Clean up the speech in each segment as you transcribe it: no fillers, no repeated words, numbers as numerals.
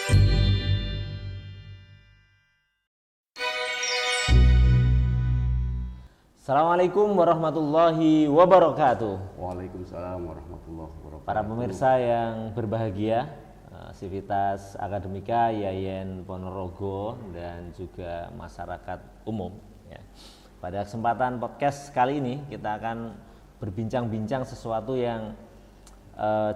Assalamualaikum warahmatullahi wabarakatuh. Waalaikumsalam warahmatullahi wabarakatuh. Para pemirsa yang berbahagia, Sivitas Akademika Yayen Ponorogo dan juga masyarakat umum. Ya. Pada kesempatan podcast kali ini kita akan berbincang-bincang sesuatu yang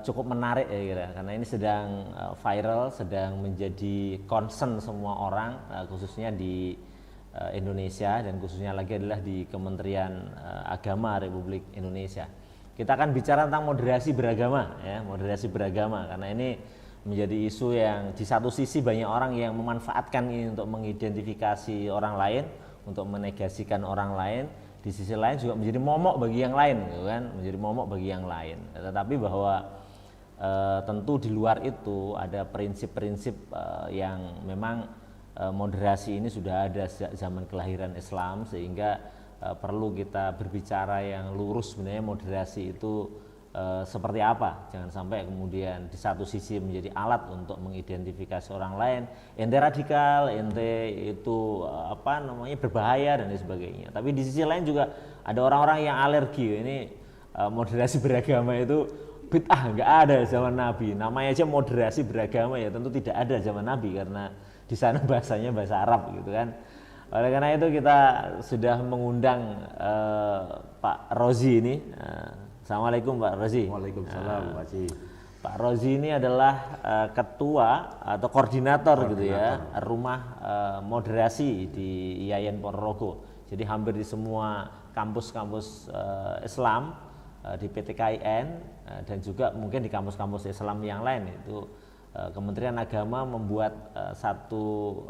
cukup menarik ya kira, karena ini sedang viral, sedang menjadi concern semua orang, khususnya di Indonesia dan khususnya lagi adalah di Kementerian Agama Republik Indonesia. Kita akan bicara tentang moderasi beragama, ya, moderasi beragama, karena ini menjadi isu yang di satu sisi banyak orang yang memanfaatkan ini untuk mengidentifikasi orang lain, untuk menegasikan orang lain, di sisi lain juga menjadi momok bagi yang lain, gitu kan, menjadi momok bagi yang lain. Tetapi bahwa tentu di luar itu ada prinsip-prinsip yang memang moderasi ini sudah ada sejak zaman kelahiran Islam, sehingga perlu kita berbicara yang lurus sebenarnya moderasi itu seperti apa. Jangan sampai kemudian di satu sisi menjadi alat untuk mengidentifikasi orang lain, ente radikal, ente itu berbahaya dan lain sebagainya. Tapi di sisi lain juga ada orang-orang yang alergi. Ini moderasi beragama itu bid'ah, nggak ada zaman Nabi. Namanya aja moderasi beragama, ya tentu tidak ada zaman Nabi karena di sana bahasanya bahasa Arab gitu kan. Oleh karena itu kita sudah mengundang Pak Rozi ini. Assalamualaikum Pak Rozi. Waalaikumsalam Pak Haji. Pak Rozi ini adalah ketua atau koordinator gitu ya, rumah moderasi di Yayen Ponorogo. Jadi hampir di semua kampus-kampus Islam di PTKIN dan juga mungkin di kampus-kampus Islam yang lain itu Kementerian Agama membuat satu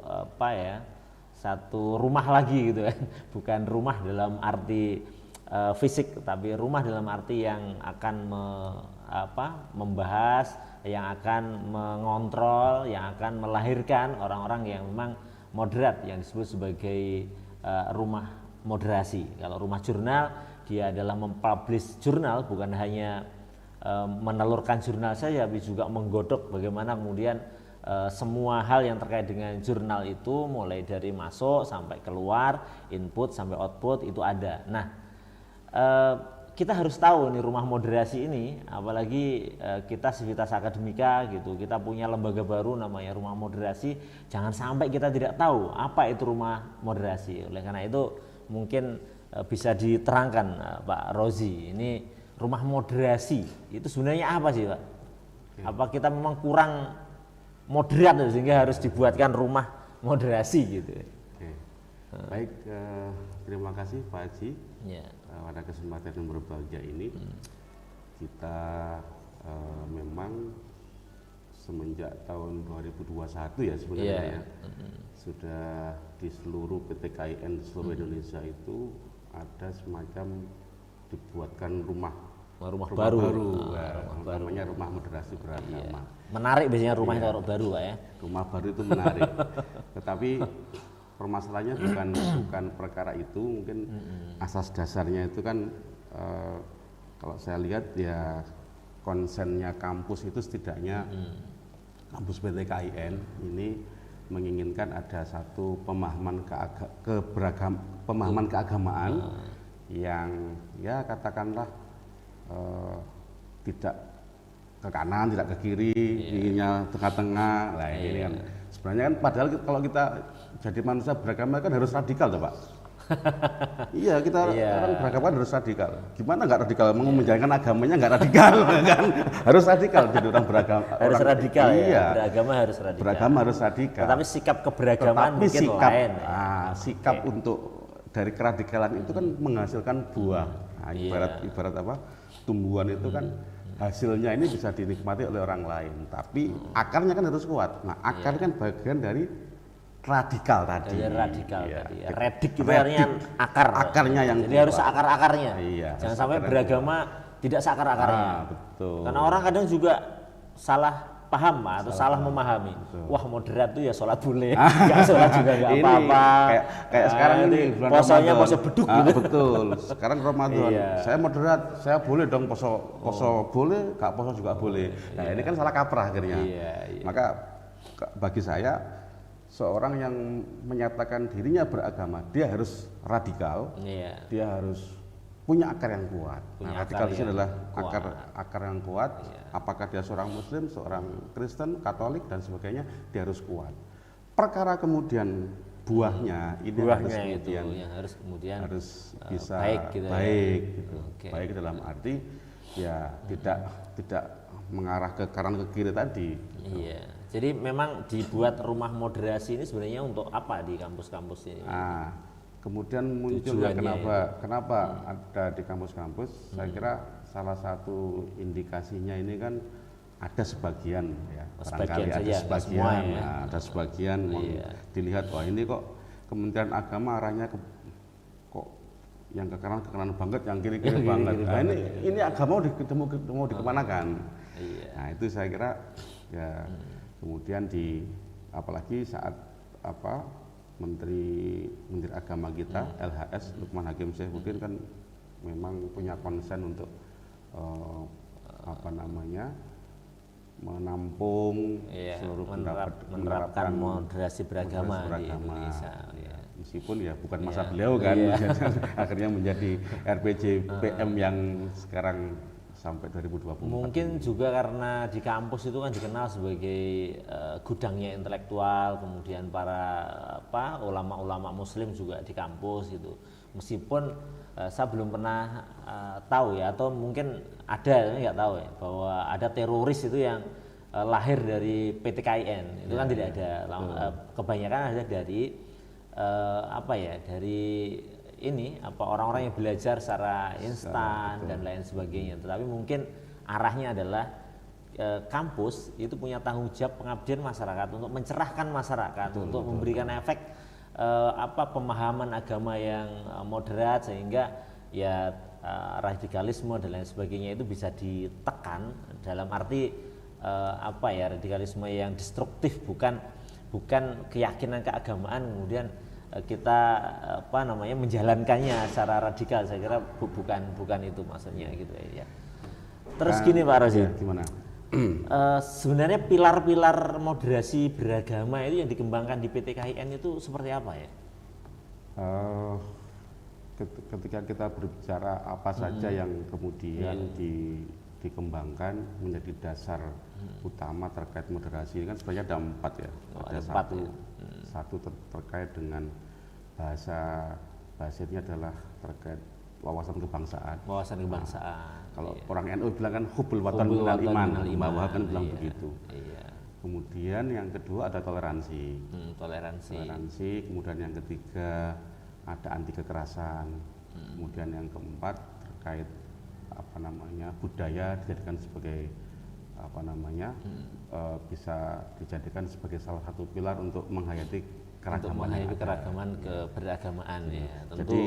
rumah lagi gitu kan, bukan rumah dalam arti fisik, tapi rumah dalam arti yang akan membahas, yang akan mengontrol, yang akan melahirkan orang-orang yang memang moderat, yang disebut sebagai rumah moderasi. Kalau rumah jurnal, dia adalah mempublish jurnal, bukan hanya menelurkan jurnal saja, tapi juga menggodok bagaimana kemudian semua hal yang terkait dengan jurnal itu, mulai dari masuk sampai keluar, input sampai output itu ada. Nah, kita harus tahu nih rumah moderasi ini, apalagi kita Sivitas Akademika gitu, kita punya lembaga baru namanya Rumah Moderasi. Jangan sampai kita tidak tahu apa itu rumah moderasi. Oleh karena itu mungkin bisa diterangkan Pak Rozi, ini rumah moderasi itu sebenarnya apa sih Pak? Apa kita memang kurang moderat sehingga harus dibuatkan rumah moderasi gitu? Baik, terima kasih Pak Haji. Ya. Pada kesempatan yang berbahagia ini kita memang semenjak tahun 2021 ya sebenarnya sudah di seluruh PTKIN seluruh Indonesia itu ada semacam dibuatkan rumah baru. Namanya rumah moderasi beragama. Menarik biasanya rumah itu baru Pak ya. Rumah baru itu menarik. Tetapi permasalahannya bukan perkara itu, mungkin asas dasarnya itu kan kalau saya lihat ya konsennya kampus itu setidaknya kampus PTKIN ini menginginkan ada satu pemahaman keagamaan yang ya katakanlah tidak ke kanan, tidak ke kiri, inginnya tengah-tengah. Nah, ini kan sebenarnya kan padahal kalau kita jadi manusia beragama kan harus radikal toh, Pak. Iya, kita orang beragama kan harus radikal. Gimana nggak radikal? Menjalankan agamanya nggak radikal kan? Harus radikal jadi orang beragama. Harus orang, radikal iya. Ya. Beragama harus radikal. Beragama harus radikal. Tetapi sikap keberagaman mungkin lain. Sikap untuk dari keradikalan itu kan menghasilkan buah. Nah, ibarat apa? Tumbuhan itu kan hasilnya ini bisa dinikmati oleh orang lain, tapi akarnya kan harus kuat. Nah, akar kan bagian dari radikal tadi. Radikal tadi. Ya. Redik itu artinya akar. Akarnya yang jadi harus akar-akarnya. Iya, jangan sampai beragama tidak seakar-akarnya. Betul. Karena orang kadang juga salah paham atau salah memahami. Betul. Wah, moderat tuh ya sholat boleh, nggak sholat juga nggak apa-apa. Kayak sekarang ini posonya poso beduk gitu. Betul. Sekarang Ramadan, saya moderat, saya boleh dong poso boleh, nggak poso juga boleh. Nah ini kan salah kaprah akhirnya. Maka bagi saya seorang yang menyatakan dirinya beragama, dia harus radikal, dia harus punya akar yang kuat. Radikal itu adalah akar yang kuat. Apakah dia seorang Muslim, seorang Kristen, Katolik dan sebagainya, dia harus kuat. Perkara kemudian buahnya ini harus bisa baik gitu. Baik dalam arti ya tidak mengarah ke kanan ke kiri tadi. Iya. Jadi memang dibuat rumah moderasi ini sebenarnya untuk apa di kampus-kampus ini? Kemudian munculnya kenapa ada di kampus-kampus? Saya kira salah satu indikasinya ini kan ada sebagian ya, barangkali ada sebagian dilihat wah ini kok Kementerian Agama arahnya kok yang ke kanan banget, yang kiri banget. Nah, ini agama mau dikemanakan? Nah itu saya kira ya kemudian apalagi saat Menteri Agama kita LHS Lukman Hakim Saifuddin kan memang punya konsen untuk menampung seluruh menerapkan moderasi beragama di Indonesia. Meskipun ya bukan masa beliau kan, akhirnya menjadi RPJPM yang sekarang sampai 2024. Mungkin juga karena di kampus itu kan dikenal sebagai gudangnya intelektual, kemudian para ulama-ulama Muslim juga di kampus gitu. Meskipun saya belum pernah tahu ya, atau mungkin ada, nggak tahu ya, bahwa ada teroris itu yang lahir dari PTKIN itu kan tidak ada. Kebanyakan ada dari dari orang-orang yang belajar secara instan dan lain sebagainya. Tetapi mungkin arahnya adalah kampus itu punya tanggung jawab pengabdian masyarakat untuk mencerahkan masyarakat, untuk memberikan efek pemahaman agama yang moderat sehingga ya radikalisme dan lain sebagainya itu bisa ditekan dalam arti radikalisme yang destruktif, bukan keyakinan keagamaan kemudian kita menjalankannya secara radikal. Saya kira bukan itu maksudnya gitu ya. Terus gini Pak Rozi, gimana? Sebenarnya pilar-pilar moderasi beragama itu yang dikembangkan di PTKIN itu seperti apa ya? Ketika kita berbicara apa saja yang kemudian dikembangkan menjadi dasar utama terkait moderasi ini kan sebenarnya ada 4 ya. Ada satu terkait dengan bahasanya adalah terkait wawasan kebangsaan. Kalau orang NU bilang kan hubul watan minal iman, bahwa kan bilang begitu. Kemudian yang kedua ada toleransi. Toleransi. Kemudian yang ketiga ada anti kekerasan. Kemudian yang keempat terkait budaya dijadikan sebagai bisa dijadikan sebagai salah satu pilar untuk menghayati keragaman keberagamaan ya. Tentu jadi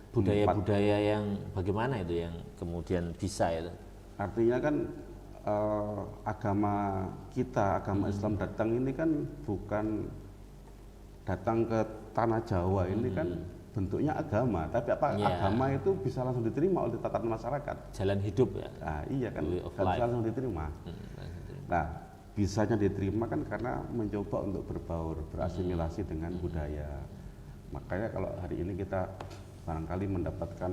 budaya-budaya yang bagaimana itu yang kemudian bisa itu. Artinya kan agama Islam datang ini kan bukan datang ke tanah Jawa ini kan bentuknya agama, tapi agama itu bisa langsung diterima oleh tatanan masyarakat. Jalan hidup ya. Nah, iya kan, bisa langsung diterima. Nah, bisanya diterima kan karena mencoba untuk berbaur, berasimilasi dengan budaya. Makanya kalau hari ini kita barangkali mendapatkan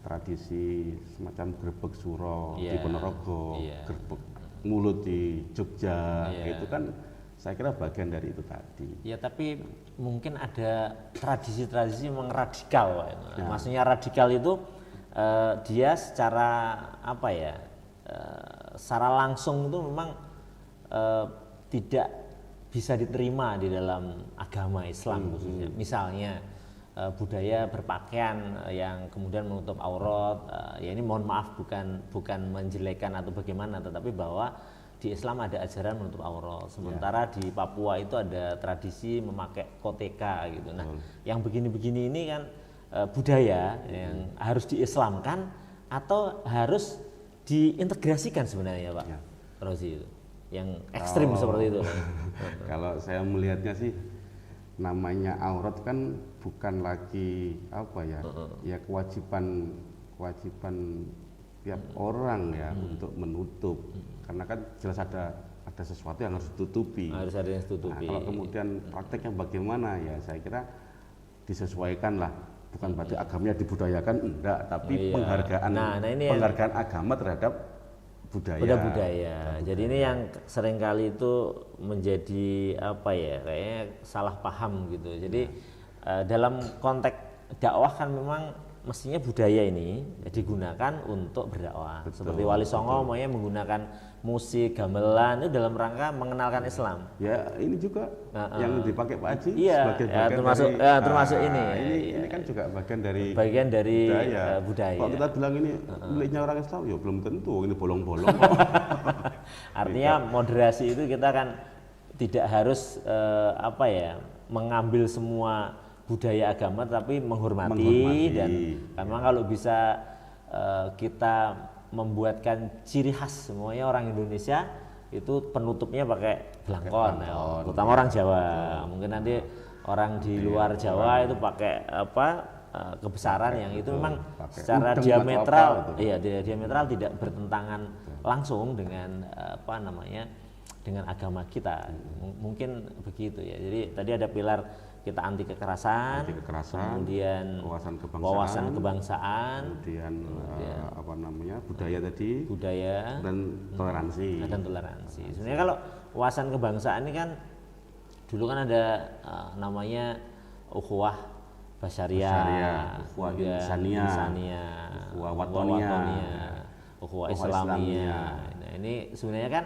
tradisi semacam gerbek suro di Ponorogo, gerbek mulut di Jogja, itu kan saya kira bagian dari itu tadi. Ya, tapi mungkin ada tradisi-tradisi memang radikal. Maksudnya radikal itu dia secara secara langsung itu memang tidak bisa diterima di dalam agama Islam khususnya. Misalnya budaya berpakaian yang kemudian menutup aurat, ya ini mohon maaf bukan menjelekkan atau bagaimana, tetapi bahwa di Islam ada ajaran menutup aurat, sementara di Papua itu ada tradisi memakai koteka gitu. Nah, yang begini-begini ini kan budaya yang harus diislamkan atau harus diintegrasikan sebenarnya Pak Rozi itu, yang ekstrim seperti itu. Kalau saya melihatnya sih namanya aurat kan bukan lagi ya kewajiban tiap orang ya untuk menutup, karena kan jelas ada ada sesuatu yang harus ditutupi. Harus ada yang ditutupi. Nah, kalau kemudian prakteknya bagaimana ya saya kira disesuaikan lah. Bukan berarti agamanya dibudayakan, enggak, tapi penghargaan penghargaan agama terhadap budaya. Jadi ini yang seringkali itu menjadi apa ya, kayaknya salah paham gitu. Jadi dalam konteks dakwah kan memang mestinya budaya ini digunakan untuk berdakwah. Seperti Wali Songo maunya menggunakan musik, gamelan itu dalam rangka mengenalkan Islam. Ya, ini juga yang dipakai Pak Haji sebagai bagian termasuk ini. Ini kan juga bagian dari budaya. Kalau kita bilang ini miliknya orang Islam, ya belum tentu, ini bolong-bolong. Artinya moderasi itu kita kan tidak harus mengambil semua budaya agama, tapi menghormati. Dan memang kalau bisa kita membuatkan ciri khas semuanya orang Indonesia itu penutupnya pakai belangkon, terutama orang Jawa. Mungkin nanti orang di luar Jawa itu pakai kebesaran yang itu memang secara diametral, diametral tidak bertentangan langsung dengan dengan agama kita. Mungkin begitu ya. Jadi tadi ada pilar kita anti kekerasan, kemudian wawasan kebangsaan, kemudian budaya dan toleransi. Sebenarnya kalau wawasan kebangsaan ini kan dulu kan ada namanya ukhuwah basyariah, ukhuwah insaniyah, ukhuwah watoniyah, ukhuwah islamiyah. Nah, ini sebenarnya kan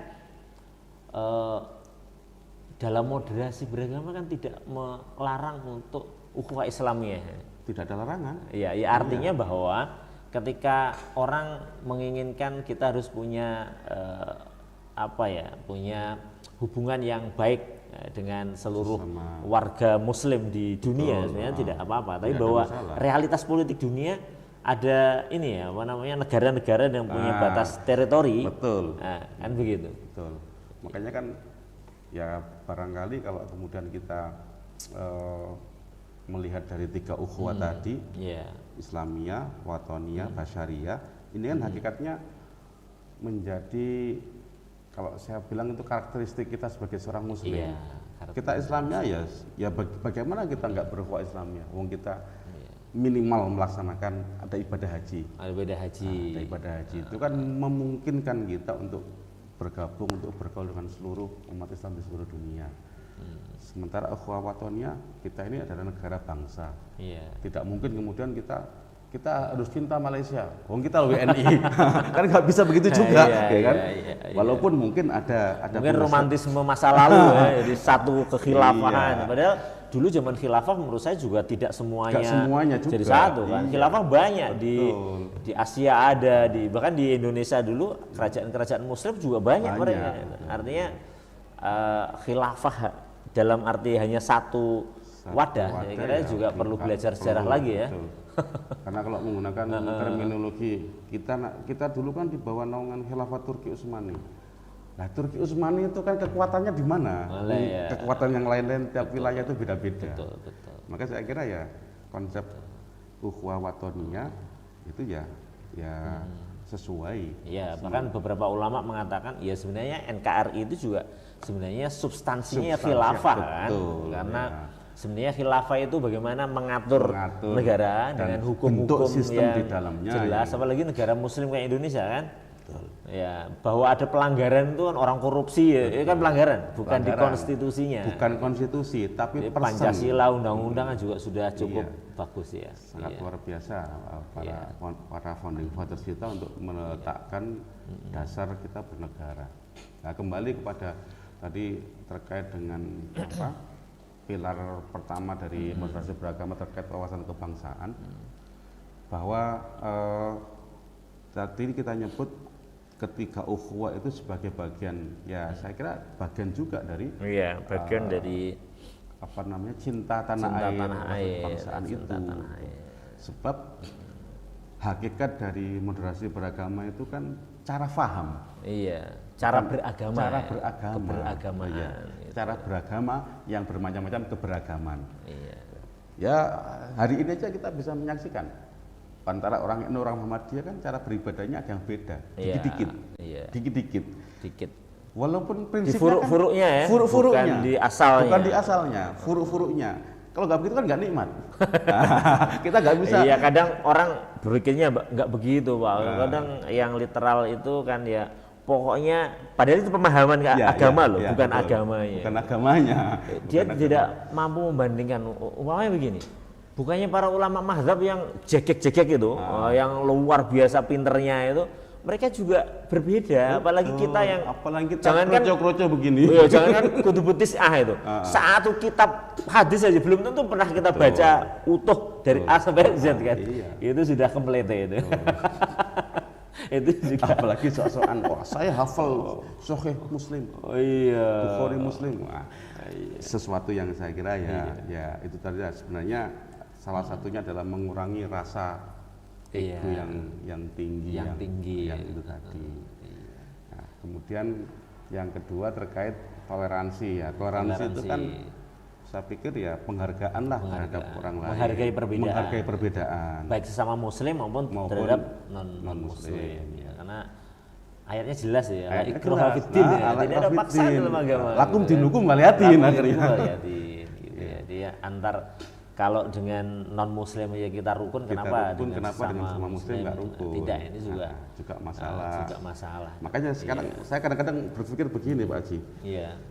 dalam moderasi beragama kan tidak melarang untuk ukhuwah Islamiyah. Tidak ada larangan. Ya artinya bahwa ketika orang menginginkan kita harus punya punya hubungan yang baik dengan seluruh warga Muslim di dunia, sebenarnya tidak apa-apa. Tapi bahwa realitas politik dunia ada negara-negara yang punya batas teritori. Betul. Nah, kan begitu. Betul. Makanya kan ya barangkali kalau kemudian kita melihat dari 3 ukhuwah tadi, Islamiyah, Watoniyah, Basyariyah, ini kan hakikatnya menjadi, kalau saya bilang itu karakteristik kita sebagai seorang Muslim. Kita Islamiyah ya bagaimana kita nggak berukhuwah Islamiyah? Wong kita minimal melaksanakan ada ibadah haji. Ada ibadah haji itu kan memungkinkan kita untuk bergabung, untuk bergaul dengan seluruh umat Islam di seluruh dunia. Sementara ukhuwah watoniyah, kita ini adalah negara bangsa. Tidak mungkin kemudian kita harus cinta Malaysia, kita WNI. Kan nggak bisa begitu juga, kan? Walaupun mungkin ada mungkin romantisme masa lalu jadi satu kekhilafahan. Padahal dulu zaman khilafah menurut saya juga tidak semuanya juga jadi satu kan. Khilafah banyak di Asia ada, bahkan di Indonesia dulu kerajaan-kerajaan Muslim juga banyak mereka. Artinya khilafah dalam arti hanya satu wadah. Saya kira juga perlu belajar sejarah lagi ya. Karena kalau menggunakan terminologi kita dulu kan di bawah naungan khilafah Turki Utsmani. Nah, Turki Utsmani itu kan kekuatannya di mana? Kekuatan yang lain-lain tiap wilayah itu beda-beda. Betul. Maka saya kira ya konsep ukhuwah watoniyah itu ya sesuai. Bahkan beberapa ulama mengatakan ya sebenarnya NKRI itu juga sebenarnya substansinya khilafah kan. Karena sebenarnya khilafah itu bagaimana mengatur negara dengan hukum-hukum yang di dalamnya jelas, apalagi negara Muslim kayak Indonesia kan. Ya, bahwa ada pelanggaran itu kan orang korupsi itu kan pelanggaran, bukan di konstitusinya. Bukan konstitusi, tapi Pancasila, undang-undang juga sudah cukup bagus ya. Sangat luar biasa para founding fathers kita untuk meletakkan dasar kita bernegara. Nah, kembali kepada tadi terkait dengan pilar pertama dari moderasi beragama terkait wawasan kebangsaan, bahwa tadi kita nyebut ketika ukhuwah itu sebagai bagian, saya kira bagian juga dari dari cinta tanah air, kebangsaan itu. Sebab hakikat dari moderasi beragama itu kan cara faham. Cara beragama. Cara beragama yang bermacam-macam keberagaman. Ya, hari ini aja kita bisa menyaksikan antara orang NU orang Muhammadiyah kan cara beribadahnya ada yang beda, dikit-dikit. Walaupun Di prinsipnya furuk-furuknya ya, furuk-furuknya, bukan di asalnya. bukan di asalnya, furuk-furuknya. Kalau nggak begitu kan nggak nikmat. Kita nggak bisa. Iya, kadang orang berpikirnya nggak begitu, Pak. Kadang yang literal itu kan ya, pokoknya padahal itu pemahaman agama loh, bukan betul. agamanya. Bukan agamanya. Dia tidak mampu membandingkan. Umpamanya begini, bukannya para ulama mazhab yang jekek-jekek itu, yang luar biasa pinternya itu, mereka juga berbeda, apalagi kita yang jangan kan kroco-kroco begini. Iya, jangan kan kutubutis itu. Satu kitab hadis aja belum tentu pernah kita baca utuh dari A sampai Z kan. Itu sudah komplit itu. Itu juga. Apalagi soal-soal saya hafal Sahih Muslim. Oh iya. Bukhari Muslim. Sesuatu yang saya kira ya itu tadi sebenarnya salah satunya adalah mengurangi rasa ego yang tinggi yang itu tadi. Nah, kemudian yang kedua terkait toleransi ya. Toleransi itu kan saya pikir ya penghargaan lah terhadap orang lain. Menghargai perbedaan. Baik sesama muslim maupun terhadap non muslim. Ya, karena ayatnya jelas ya. Ikraha fiddin ya. Tidak ada paksaan dalam agama. Lakum dinukum waliyatin akhirnya. Gitu ya. Dia antar kalau dengan non muslim ya kita rukun, kenapa dengan sama muslim nggak rukun? Tidak, ini juga masalah. Makanya sekarang saya kadang-kadang berpikir begini Pak Haji. Iya.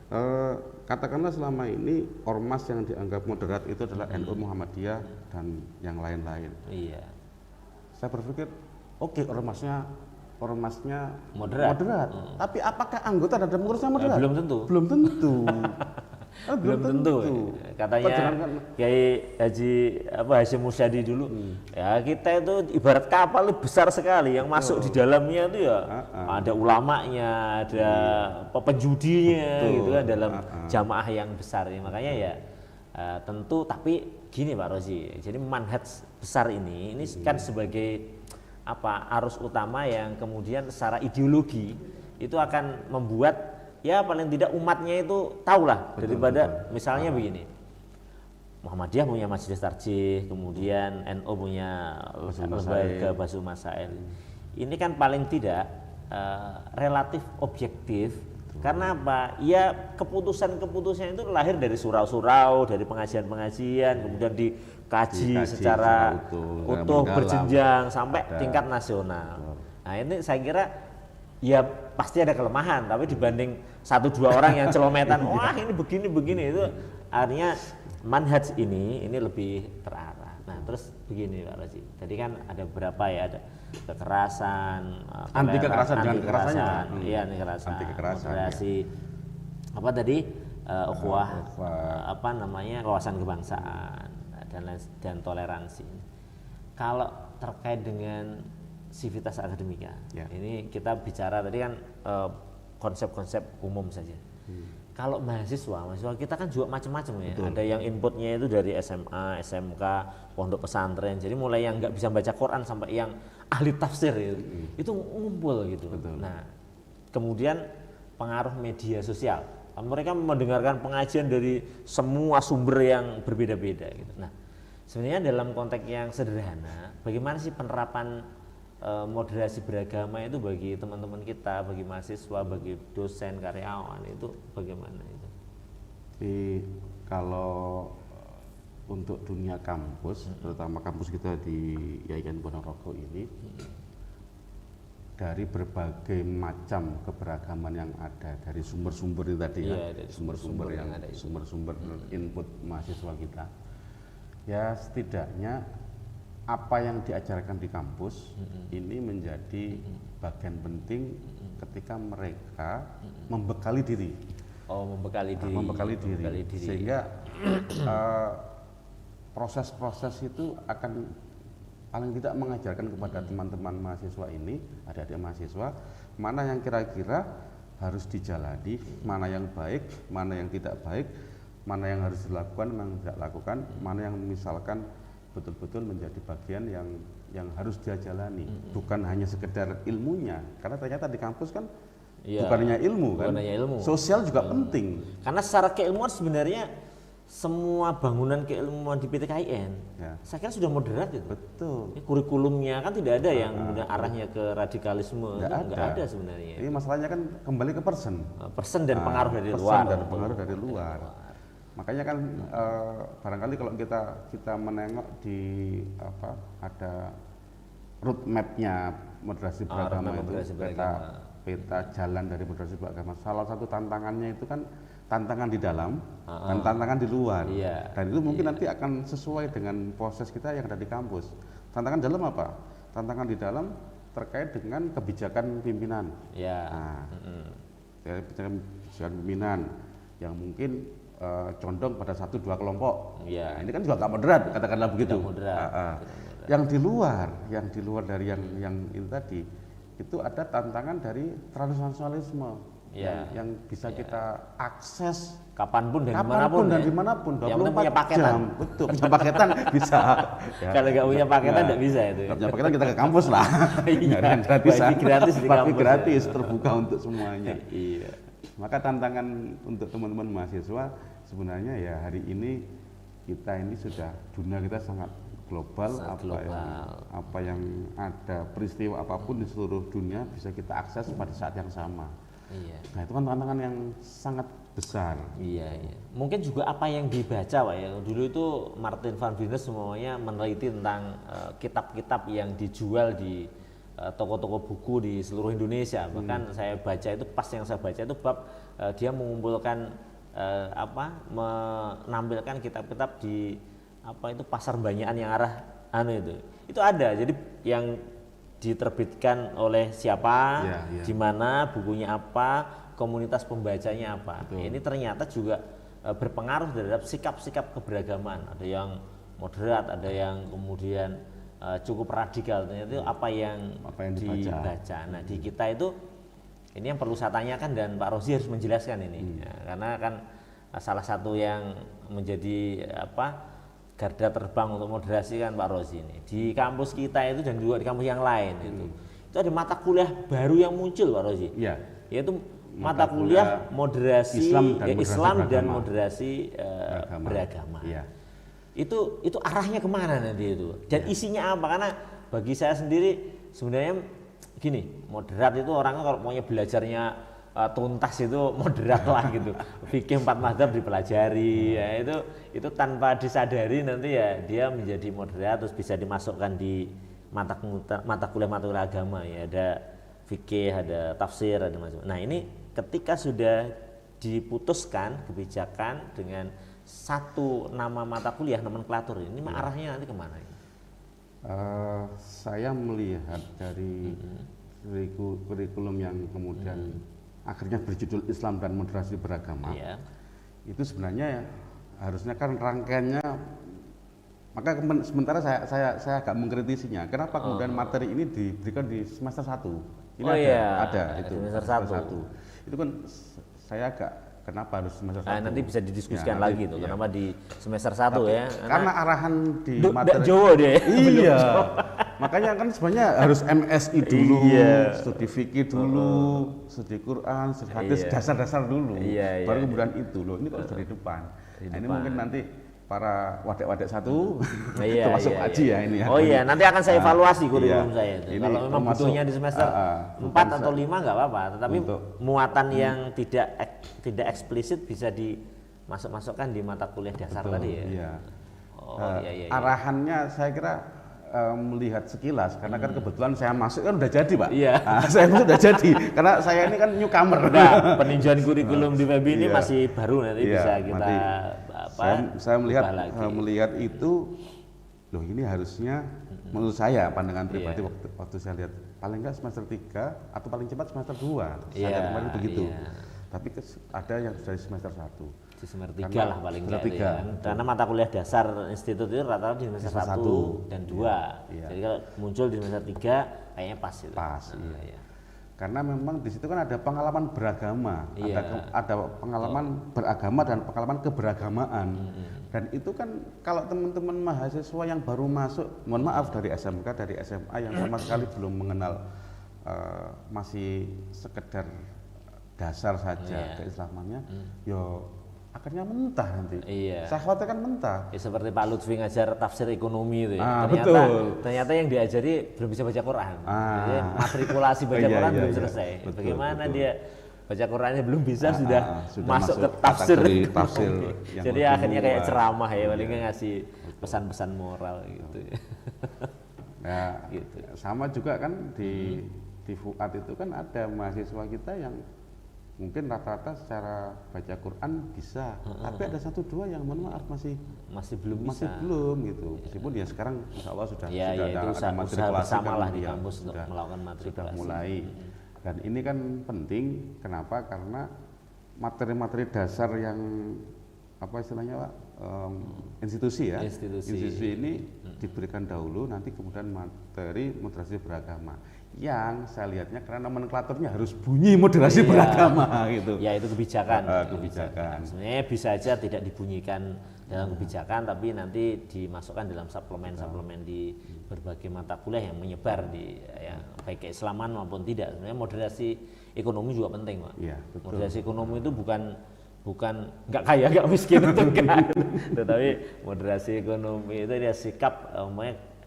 Katakanlah selama ini ormas yang dianggap moderat itu adalah NU Muhammadiyah dan yang lain-lain. Iya. Saya berpikir oke, ormasnya moderat. Tapi apakah anggota dan pengurusnya moderat? Belum tentu. Belum tentu. Katanya Kiai Haji Hasyim Musyadi dulu, ya kita itu ibarat kapal besar sekali yang masuk di dalamnya itu ya ada ulamanya, ada penjudinya gitu kan dalam jamaah yang besar ya. Makanya ya tentu, tapi gini Pak Rozi, jadi manhaj besar ini kan sebagai arus utama yang kemudian secara ideologi itu akan membuat ya paling tidak umatnya itu tahulah daripada misalnya begini, Muhammadiyah punya Majelis Tarjih, kemudian NU punya lembaga Basul Masail. Ini kan paling tidak relatif objektif. Karena apa? Ya keputusan-keputusan itu lahir dari surau-surau, dari pengajian-pengajian, kemudian dikaji secara utuh berjenjang sampai tingkat nasional. Nah ini saya kira ya pasti ada kelemahan, tapi dibanding 1-2 orang yang celometan, wah ini begini itu artinya manhaj ini lebih terarah. Nah terus begini Pak Rozi, tadi kan ada beberapa ya, ada kekerasan, anti kekerasan, iya anti kekerasan, moderasi, apa tadi ukhuwah, kawasan kebangsaan dan toleransi. Kalau terkait dengan Civitas Akademika, ini kita bicara tadi kan konsep-konsep umum saja. Kalau mahasiswa kita kan juga macam-macam ya. Ada yang inputnya itu dari SMA, SMK, pondok pesantren. Jadi mulai yang nggak bisa baca Quran sampai yang ahli tafsir itu ngumpul gitu. Nah, kemudian pengaruh media sosial. Mereka mendengarkan pengajian dari semua sumber yang berbeda-beda gitu. Nah, sebenarnya dalam konteks yang sederhana, bagaimana sih penerapan moderasi beragama itu bagi teman-teman kita, bagi mahasiswa, bagi dosen, karyawan itu bagaimana itu? Jadi kalau untuk dunia kampus, terutama kampus kita di Yayan Ponorogo ini, dari berbagai macam keberagaman yang ada dari sumber-sumber itu tadi sumber-sumber input mahasiswa kita, ya setidaknya apa yang diajarkan di kampus ini menjadi bagian penting ketika mereka membekali diri. Membekali diri. Sehingga proses-proses itu akan paling tidak mengajarkan kepada teman-teman mahasiswa ini, adik-adik mahasiswa, mana yang kira-kira harus dijalani, mana yang baik, mana yang tidak baik, mana yang harus dilakukan, mana yang tidak lakukan, mana yang misalkan betul-betul menjadi bagian yang harus dia jalani, bukan hanya sekedar ilmunya, karena ternyata di kampus kan bukan hanya ilmu kan, sosial juga penting. Karena secara keilmuan sebenarnya semua bangunan keilmuan di PT KIN, Ya. saya kira sudah moderat gitu. Betul. Ini kurikulumnya kan tidak ada yang kemudian arahnya ke radikalisme, Nggak nggak ada sebenarnya. Ini masalahnya kan kembali ke person. Persen dan pengaruh dari Person luar. dan pengaruh dari luar. Makanya kan barangkali kalau kita menengok di apa ada roadmap-nya moderasi beragama itu, peta jalan dari moderasi beragama. Salah satu tantangannya itu kan tantangan di dalam dan tantangan di luar. Iya. Dan itu mungkin nanti akan sesuai dengan proses kita yang ada di kampus. Tantangan dalam apa? Tantangan di dalam terkait dengan kebijakan pimpinan. Ya. Nah, dari kebijakan pimpinan yang mungkin condong pada 1-2 kelompok. Ya. Nah, ini kan juga nggak moderat, katakanlah begitu. Tidak moderat. Yang di luar dari yang itu tadi, itu ada tantangan dari transnasionalisme. Ya. Yang bisa kita akses Kapanpun dan kapanpun dimanapun dan ya. dimanapun, Yang penting punya 24 paketan. jam. Betul, punya paketan bisa. Ya. Kalau nggak punya paketan nggak bisa itu. Nggak punya paketan kita ke kampus lah. Iya. Nggak ada yang gratisan. Wifi gratis di Wifi kampus, gratis, ya. terbuka untuk semuanya. Iya. Maka tantangan untuk teman-teman mahasiswa sebenarnya ya hari ini kita ini sudah dunia kita sangat global, apa yang ada peristiwa apapun di seluruh dunia bisa kita akses pada saat yang sama. Iya. Nah itu kan tantangan yang sangat besar. Iya, iya. Mungkin juga apa yang dibaca, Pak ya. Dulu itu Martin van Vines semuanya meneliti tentang kitab-kitab yang dijual di toko-toko buku di seluruh Indonesia. Bahkan saya baca itu, pas yang saya baca itu bab dia mengumpulkan menampilkan kitab-kitab di pasar banyakan yang arah itu ada. Jadi yang diterbitkan oleh siapa, di mana, bukunya apa, komunitas pembacanya apa. Ini ternyata juga berpengaruh terhadap sikap-sikap keberagaman. Ada yang moderat, ada yang kemudian cukup radikal. Ternyata itu apa yang dibaca. Nah, di kita itu ini yang perlu saya tanyakan dan Pak Rozi harus menjelaskan ini. Ya, karena kan salah satu yang menjadi garda terbang untuk moderasi kan Pak Rozi ini. Di kampus kita itu dan juga di kampus yang lain itu ada mata kuliah baru yang muncul Pak Rozi. Iya. Yaitu mata kuliah moderasi Islam dan moderasi beragama. Iya. Itu arahnya kemana nanti itu? Dan isinya apa? Karena bagi saya sendiri sebenarnya gini, moderat itu orangnya kalau maunya belajarnya tuntas itu moderat lah gitu. Fikih 4 mazhab dipelajari, ya itu tanpa disadari nanti ya dia menjadi moderat, terus bisa dimasukkan di mata kuliah agama ya, ada fikih, ada tafsir, ada macam. Nah ini ketika sudah diputuskan kebijakan dengan satu nama mata kuliah nomenklatur ini arahnya nanti kemana? Saya melihat dari kurikulum yang kemudian akhirnya berjudul Islam dan Moderasi Beragama, itu sebenarnya harusnya kan rangkaiannya, maka sementara saya agak mengkritisinya, kenapa kemudian materi ini diberikan di semester 1? Ini ada itu semester 1. Itu kan saya agak kenapa harus semester 1? Nanti bisa didiskusikan lagi tuh, kenapa di semester 1 ya? Karena arahan di materi Jawa deh. Iya. Makanya kan sebenarnya harus MSI dulu, studi fikih dulu, studi Quran, studi hadis, dasar-dasar dulu, baru kemudian itu loh. Ini kok sudah di depan. Nah, ini mungkin nanti para wadek-wadek satu termasuk Haji ya ini. Oh iya, nanti akan saya evaluasi kurikulum saya itu. Kalau memang butuhnya di semester 4 atau 5 nggak apa-apa, tetapi muatan yang tidak eksplisit bisa dimasukkan di mata kuliah dasar tadi ya. Iya. Arahannya saya kira melihat sekilas, karena kan kebetulan saya masuk kan udah jadi Pak. Iya. Saya masuk udah jadi, karena saya ini kan newcomer. Nah, peninjauan kurikulum di Web ini masih baru, nanti bisa kita saya melihat itu, loh ini harusnya menurut saya pandangan pribadi waktu saya lihat paling enggak semester 3 atau paling cepat semester 2. Saya lihat kemarin begitu. Tapi ada yang dari semester 1. Di semester 3 lah paling enggak ya. Karena mata kuliah dasar institut itu rata-rata di semester 1 dan 2. Jadi kalau muncul di semester 3 kayaknya pas itu. Pas, iya. Karena memang di situ kan ada pengalaman beragama, ada pengalaman beragama dan pengalaman keberagamaan. Dan itu kan kalau teman-teman mahasiswa yang baru masuk, mohon maaf dari SMK, dari SMA yang sama sekali belum mengenal, masih sekedar dasar saja keislamannya, yo akhirnya mentah nanti. Iya. Saya khawatir kan mentah. Ya, seperti Pak Lutfi ngajar tafsir ekonomi itu ya. Betul. Ternyata yang diajari belum bisa baca Quran. Jadi matrikulasi baca Quran belum selesai. Betul, bagaimana betul. dia baca Qurannya belum bisa sudah masuk ke tafsir. Jadi akhirnya kayak ceramah ya, paling ngasih pesan-pesan moral gitu. Ya, gitu. sama juga kan di Fuad itu kan ada mahasiswa kita yang mungkin rata-rata secara baca Quran bisa, tapi ada 1-2 yang mohon maaf masih belum bisa. Gitu. Meskipun ya sekarang insya Allah sudah ya, ada usaha bersama lah di ya, kampus untuk melakukan matrikulasi. Sudah mulai. Dan ini kan penting, kenapa? Karena materi-materi dasar yang apa istilahnya Pak, institusi ini diberikan dahulu, nanti kemudian materi moderasi beragama yang saya lihatnya karena nomenklaturnya harus bunyi moderasi beragama gitu. Ya itu kebijakan. Kebijakan. Sebenarnya bisa aja tidak dibunyikan dalam kebijakan, tapi nanti dimasukkan dalam suplemen di berbagai mata kuliah yang menyebar di baik keislaman maupun tidak. Sebenarnya moderasi ekonomi juga penting, Pak. Ya, betul. Moderasi ekonomi itu bukan nggak kaya nggak miskin itu kan, tetapi moderasi ekonomi itu dia sikap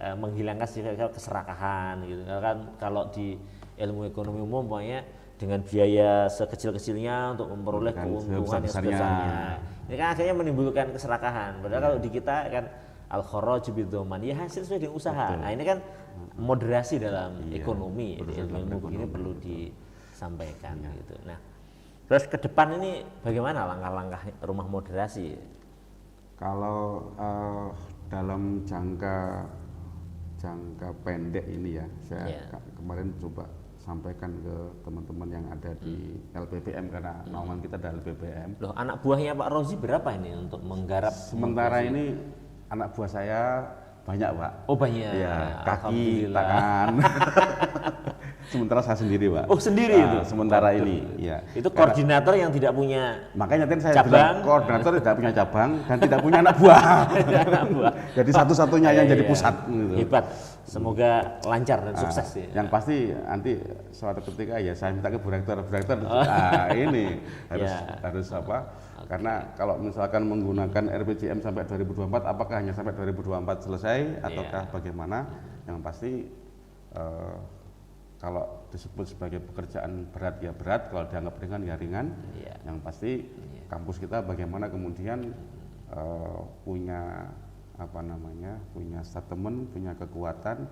menghilangkan sikap keserakahan gitu kan. Kalau di ilmu ekonomi umum pokoknya dengan biaya sekecil-kecilnya untuk memperoleh keuntungan yang sebesarnya, ini kan akhirnya menimbulkan keserakahan. Padahal kalau di kita kan al-kharaj bidzoman, ya hasil sesuai dengan usaha. Nah ini kan moderasi dalam ekonomi, ilmu ini perlu disampaikan gitu. Nah, terus ke depan ini bagaimana langkah-langkah rumah moderasi? Kalau dalam jangka pendek ini ya, saya kemarin coba sampaikan ke teman-teman yang ada di LPPM, karena naungan kita ada LPPM. Loh, anak buahnya Pak Rozi berapa ini untuk menggarap? Sementara ini anak buah saya banyak, Pak. Oh banyak. Ya, kaki, tangan. Sementara saya sendiri, Pak. Oh sendiri itu? Sementara ini, ya. Itu koordinator yang tidak punya makanya tadi saya cabang. Bilang koordinator tidak punya cabang dan tidak punya anak buah. Jadi satu-satunya yang jadi pusat. Gitu. Hebat. Semoga lancar dan sukses ya. Yang pasti nanti suatu ketika ya saya minta ke direktur ini harus apa? Karena kalau misalkan menggunakan RPJM sampai 2024, apakah hanya sampai 2024 selesai ataukah bagaimana? Yang pasti kalau disebut sebagai pekerjaan berat ya berat, kalau dianggap ringan ya ringan. Yang pasti kampus kita bagaimana kemudian punya punya statement, punya kekuatan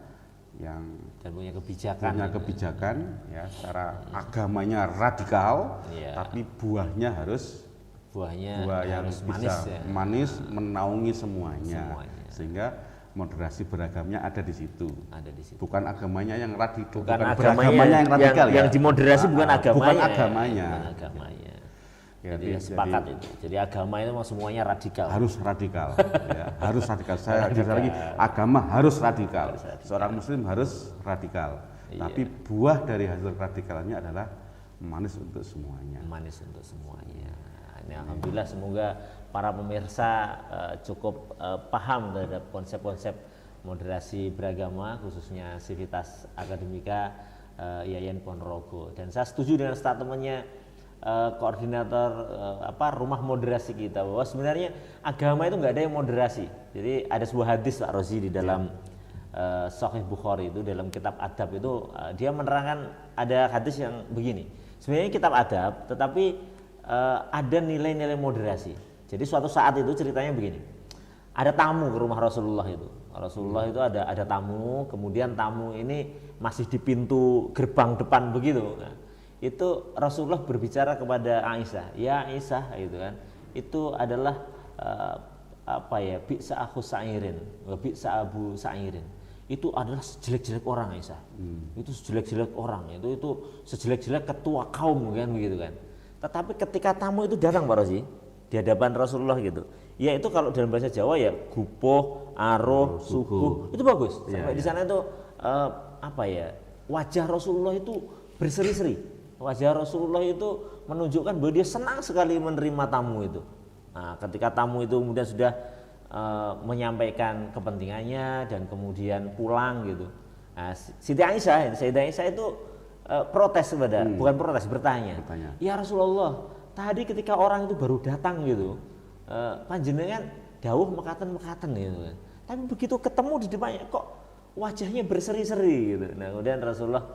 yang dan punya kebijakan ya, secara agamanya radikal, tapi buahnya harus yang bisa manis menaungi semuanya. Sehingga moderasi beragamnya ada di situ. Bukan agamanya yang radikal, bukan beragamanya yang radikal yang dimoderasi bukan agamanya. Bukan agamanya. Jadi sepakat itu. Jadi agama itu semuanya radikal. Harus radikal. Harus radikal. Saya ajar lagi, agama harus radikal. Seorang muslim harus radikal. Tapi buah dari hasil radikalnya adalah manis untuk semuanya. Alhamdulillah, semoga para pemirsa cukup paham terhadap konsep-konsep moderasi beragama, khususnya Civitas Akademika Yayan Ponorogo. Dan saya setuju dengan statementnya koordinator rumah moderasi kita, bahwa sebenarnya agama itu nggak ada yang moderasi. Jadi ada sebuah hadis Pak Rozi di dalam Sahih Bukhari itu, dalam kitab adab itu dia menerangkan ada hadis yang begini. Sebenarnya kitab adab, tetapi ada nilai-nilai moderasi. Jadi suatu saat itu ceritanya begini, ada tamu ke rumah Rasulullah itu. Rasulullah itu ada tamu, kemudian tamu ini masih di pintu gerbang depan begitu. Nah, itu Rasulullah berbicara kepada Aisyah, ya Aisyah gitu kan, itu adalah bi'sa akhu sa'irin wa bi'sa abu sa'irin, itu adalah sejelek-jelek orang Aisyah. Itu sejelek-jelek orang, itu sejelek-jelek ketua kaum kan begitu kan. Tetapi ketika tamu itu datang Pak Rozi di hadapan Rasulullah gitu, ya itu kalau dalam bahasa Jawa ya gupoh, aroh, suguh, itu bagus. Sampai di sana itu wajah Rasulullah itu berseri-seri. Wajah Rasulullah itu menunjukkan bahwa dia senang sekali menerima tamu itu. Nah, ketika tamu itu kemudian sudah menyampaikan kepentingannya dan kemudian pulang gitu. Nah, Sayyidah Aisyah itu protes kepada, bukan protes, bertanya. Ya Rasulullah, tadi ketika orang itu baru datang gitu, panjenengan dawuh mekaten gitu kan. Tapi begitu ketemu di depannya kok wajahnya berseri-seri gitu. Nah, kemudian Rasulullah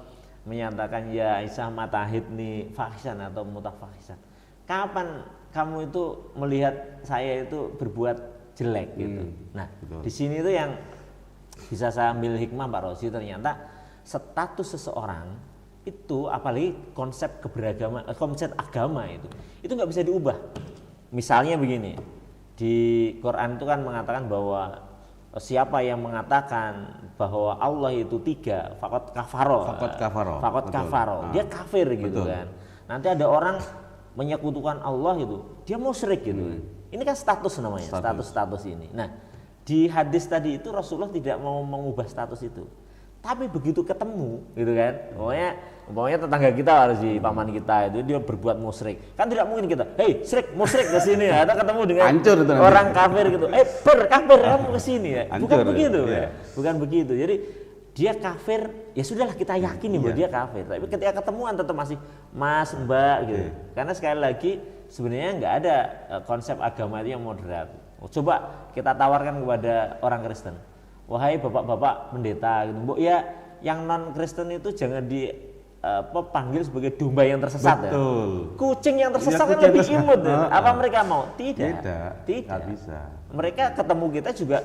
menyatakan, ya Aisyah matahidni fahisan atau mutafahisan. Kapan kamu itu melihat saya itu berbuat jelek gitu. Nah, betul. di sini itu yang bisa saya ambil hikmah Pak Rosi, ternyata status seseorang itu, apalagi konsep keberagaman, konsep agama itu nggak bisa diubah. Misalnya begini, di Quran itu kan mengatakan bahwa siapa yang mengatakan bahwa Allah itu 3, fakot kafaro, dia kafir gitu kan. Nanti ada orang menyekutukan Allah itu, dia musyrik gitu. Ini kan status namanya, status ini. Nah, di hadis tadi itu Rasulullah tidak mau mengubah status itu. Tapi begitu ketemu gitu kan, umpamanya tetangga kita harus di paman kita itu dia berbuat musyrik, kan tidak mungkin kita, hei musyrik ke sini ya, atau ketemu dengan orang kafir gitu, kafir kamu ke sini ya, bukan begitu ya, bukan begitu. Jadi dia kafir, ya sudahlah kita yakini bahwa dia kafir, tapi ketika ketemuan tetap masih mas mbak gitu, karena sekali lagi sebenarnya nggak ada konsep agama itu yang moderat. Coba kita tawarkan kepada orang Kristen. Wahai bapak-bapak pendeta gitu, Bu, ya yang non Kristen itu jangan dipanggil sebagai domba yang tersesat. Betul. Ya. Kucing yang tersesat kan lebih imut. Ya. Apa mereka mau? Tidak. Tidak bisa. Mereka ketemu kita juga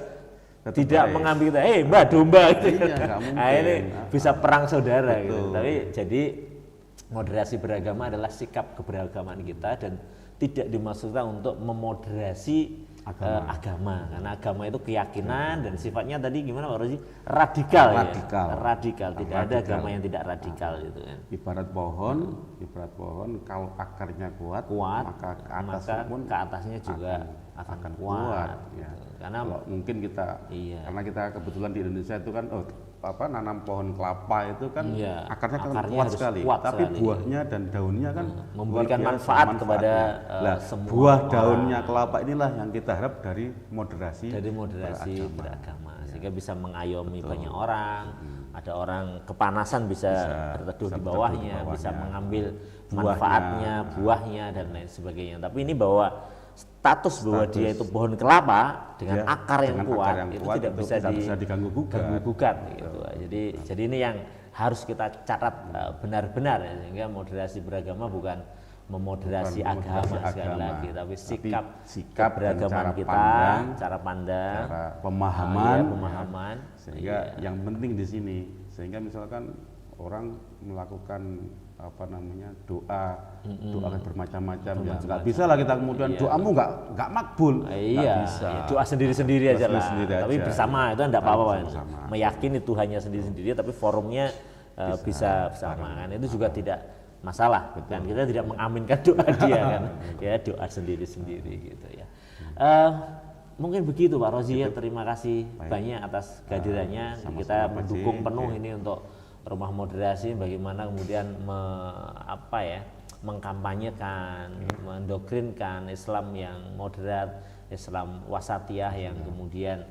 tidak mengambil kita, mbak domba gitu. Iya, nah ini bisa perang saudara gitu. Tapi jadi moderasi beragama adalah sikap keberagaman kita dan tidak dimaksudkan untuk memoderasi agama, karena agama itu keyakinan dan sifatnya tadi gimana Pak Rozi? Radikal. Tidak ada agama yang tidak radikal gitu kan. Ibarat pohon kalau akarnya kuat maka ke atasnya juga akan kuat ya. Gitu. Karena kalau mungkin kita karena kita kebetulan di Indonesia itu kan nanam pohon kelapa itu kan akarnya kuat sekali, tapi buahnya dan daunnya kan memberikan manfaat kepada semua buah daunnya kelapa inilah yang kita harap dari moderasi beragama sehingga bisa mengayomi banyak orang. Ada orang kepanasan bisa berteduh di bawahnya, bisa mengambil manfaatnya, buahnya dan lain sebagainya. Tapi ini bahwa status bahwa dia itu pohon kelapa dengan akar yang kuat itu tidak bisa diganggu gugat gitu. Jadi ini yang harus kita catat benar-benar ya, sehingga moderasi beragama bukan memoderasi agama sekali lagi, tapi sikap beragaman kita, cara pandang, cara pemahaman. Sehingga yang penting di sini, sehingga misalkan orang melakukan doa bermacam-macam ya nggak bisa lah kita kemudian doamu nggak makbul, doa sendiri-sendiri aja lah, tapi bersama itu enggak apa-apa, meyakini Tuhannya sendiri-sendiri tapi forumnya bisa bersama kan, itu juga tidak masalah kan, kita tidak mengaminkan doa dia kan, ya doa sendiri-sendiri gitu ya. Mungkin begitu Pak Rozi ya, terima kasih banyak atas kehadirannya, kita mendukung penuh ini untuk Rumah Moderasi, bagaimana kemudian mengkampanyekan, mendoktrinkan Islam yang moderat, Islam wasatiyah yang kemudian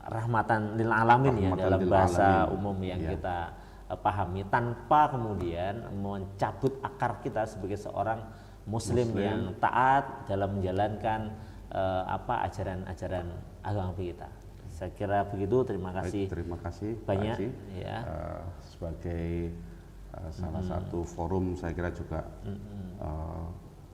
rahmatan lil alamin ya dalam bahasa umum yang kita pahami, tanpa kemudian mencabut akar kita sebagai seorang muslim yang taat dalam menjalankan ajaran-ajaran agama kita. Saya kira begitu. Terima kasih banyak ya. Sebagai salah satu forum, saya kira juga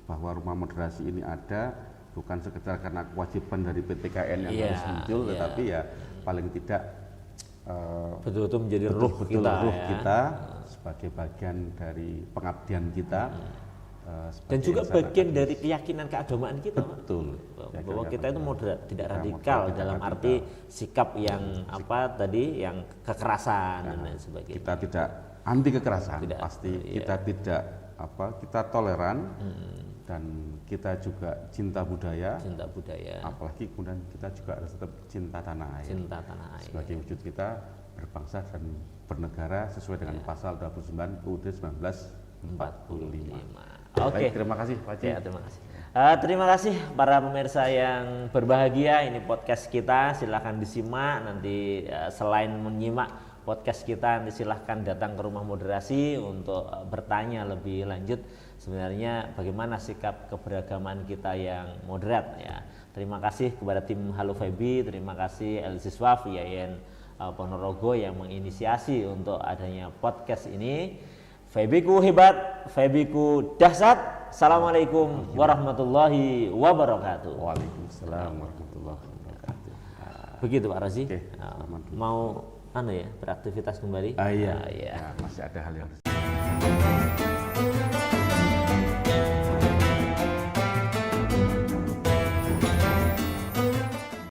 bahwa Rumah Moderasi ini ada bukan sekedar karena kewajiban dari PTKN yang harus muncul, tetapi ya paling tidak betul-betul menjadi ruh kita sebagai bagian dari pengabdian kita. Dan juga bagian dari keyakinan keagamaan kita. Betul. Bahwa kita itu moderat, tidak radikal dalam arti sikap yang yang kekerasan dan lain sebagainya. Kita tidak anti kekerasan, pasti kita tidak kita toleran dan kita juga cinta budaya. Apalagi kemudian kita juga harus tetap cinta tanah air. Sebagai wujud kita berbangsa dan bernegara sesuai dengan pasal 29 UUD 1945. Oke, terima kasih Pak Haji. Terima kasih. Terima kasih para pemirsa yang berbahagia. Ini podcast kita, silahkan disimak. Nanti selain menyimak podcast kita, nanti silahkan datang ke Rumah Moderasi untuk bertanya lebih lanjut sebenarnya bagaimana sikap keberagaman kita yang moderat ya. Terima kasih kepada tim Halo Febi, terima kasih El Siswaf IAIN Ponorogo yang menginisiasi untuk adanya podcast ini. Febiku hebat, Febiku dahsyat. Assalamualaikum warahmatullahi wabarakatuh. Waalaikumsalam warahmatullahi wabarakatuh. Begitu Pak Rozi. Oke, Mau beraktivitas kembali? Iya. Ya. Masih ada hal yang harus